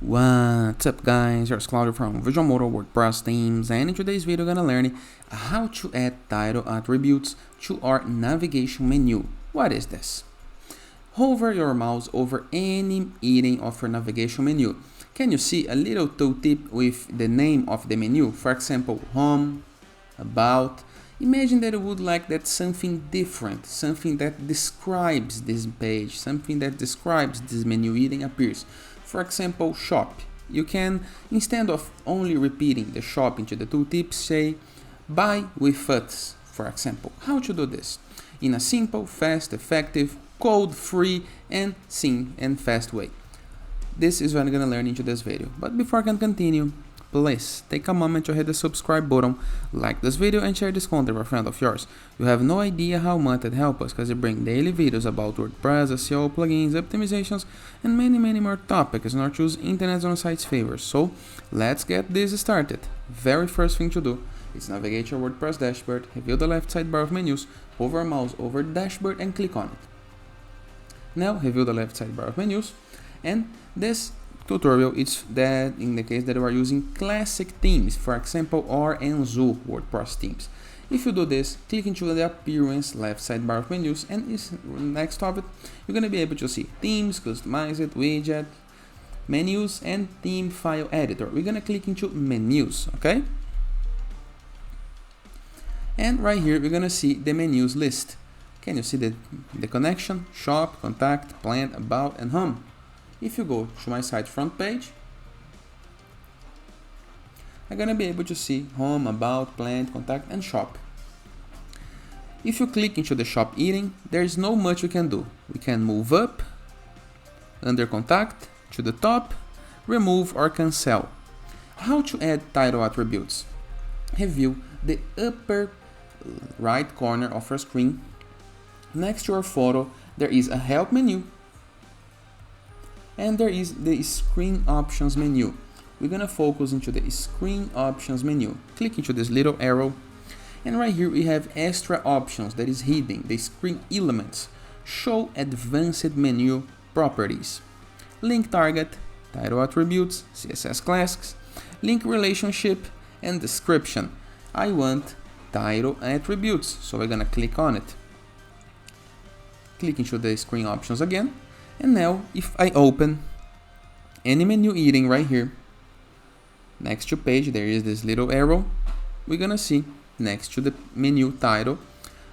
What's up guys, here's Claudio from Visual Motor WordPress themes, and in today's video we're gonna learn how to add title attributes to our navigation menu. What is this? Hover your mouse over any item of your navigation menu. Can you see a little tooltip with the name of the menu? For example, home, about. Imagine that you would like that something different, something that describes this page, something that describes this menu item appears. For example, shop. You can, instead of only repeating the shop into the tooltips, say buy with us, for example. How to do this? In a simple, fast, effective, code-free, and fast way. This is what I'm gonna learn into this video. But before I can continue, please take a moment to hit the subscribe button, like this video, and share this content with a friend of yours. You have no idea how much it helps us, because we bring daily videos about WordPress, SEO, plugins, optimizations, and many more topics in our choose internet on sites favors. So let's get this started. Very first thing to do is navigate your WordPress dashboard, review the left sidebar of menus, hover your mouse over the dashboard and click on it. Now review the left sidebar of menus, and this tutorial is that in the case that you are using classic themes, for example R and Zoo WordPress themes. If you do this, click into the appearance left sidebar of menus, and next of it you're going to be able to see themes, customize it, widget, menus, and theme file editor. We're going to click into menus, okay? And right here we're going to see the menus list. Can you see the connection, shop, contact, plant, about, and home? If you go to my site front page, I'm gonna be able to see home, about, plant, contact, and shop. If you click into the shop item, there is no much we can do. We can move up, under contact, to the top, remove or cancel. How to add title attributes? Review the upper right corner of your screen. Next to your photo, there is a help menu, and there is the screen options menu. We're gonna focus into the screen options menu. Click into this little arrow, and right here we have extra options that is hidden, the screen elements. Show advanced menu properties, link target, title attributes, CSS classes, link relationship, and description. I want title attributes, so we're gonna click on it. Click into the screen options again. And now, if I open any menu item right here, next to page, there is this little arrow. We're gonna see next to the menu title,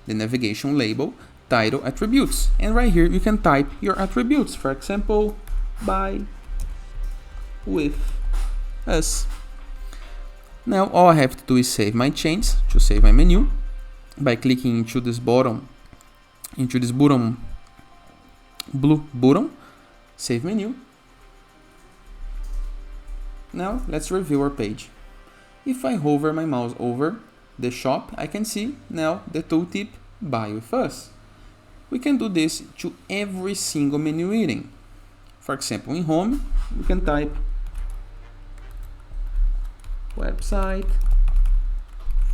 the navigation label, title attributes. And right here, you can type your attributes. For example, buy with us. Now, all I have to do is save my change to save my menu by clicking into this blue button, save menu. Now let's review our page. If I hover my mouse over the shop, I can see now the tooltip buy with us. We can do this to every single menu item. For example, in home, we can type website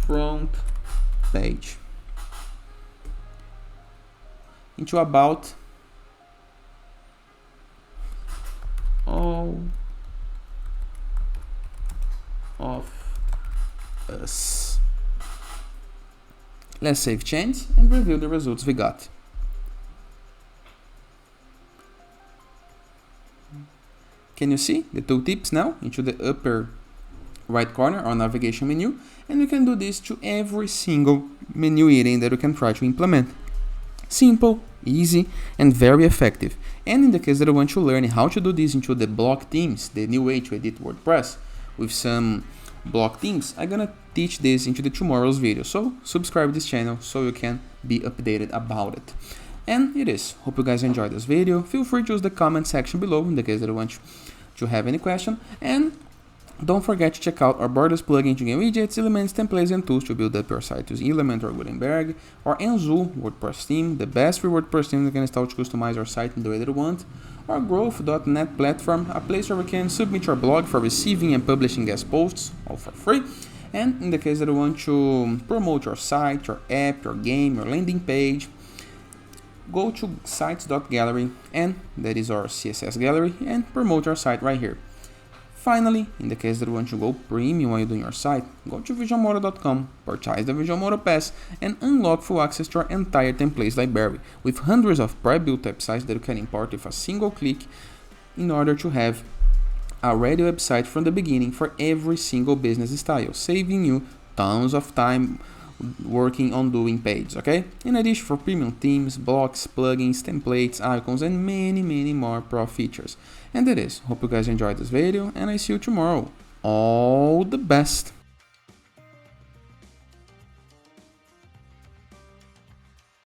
front page. Into about, all of us. Let's save change and review the results we got. Can you see the tooltips now into the upper right corner or navigation menu? And we can do this to every single menu item that we can try to implement. Simple, easy, and very effective. And in the case that you want to learn how to do this into the block themes, the new way to edit WordPress with some block themes, I'm gonna teach this into the tomorrow's video. So subscribe to this channel so you can be updated about it. And it is. Hope you guys enjoyed this video. Feel free to use the comment section below in the case that you want to have any question. And don't forget to check out our Borders plugin to gain widgets, elements, templates, and tools to build up your site using Element or Gutenberg or Enzo WordPress theme, the best free WordPress theme you can install to customize your site in the way that you want, or Growth.net platform, a place where we can submit your blog for receiving and publishing guest posts, all for free. And in the case that you want to promote your site, your app, your game, your landing page, go to sites.gallery, and that is our CSS gallery, and promote our site right here. Finally, in the case that you want to go premium while you're doing your site, go to visualmodo.com, purchase the Visualmodo Pass, and unlock full access to our entire templates library, with hundreds of pre-built websites that you can import with a single click in order to have a ready website from the beginning for every single business style, saving you tons of time working on doing pages, okay? In addition, for premium themes, blocks, plugins, templates, icons, and many more pro features. And that is, hope you guys enjoyed this video, and I see you tomorrow. All the best!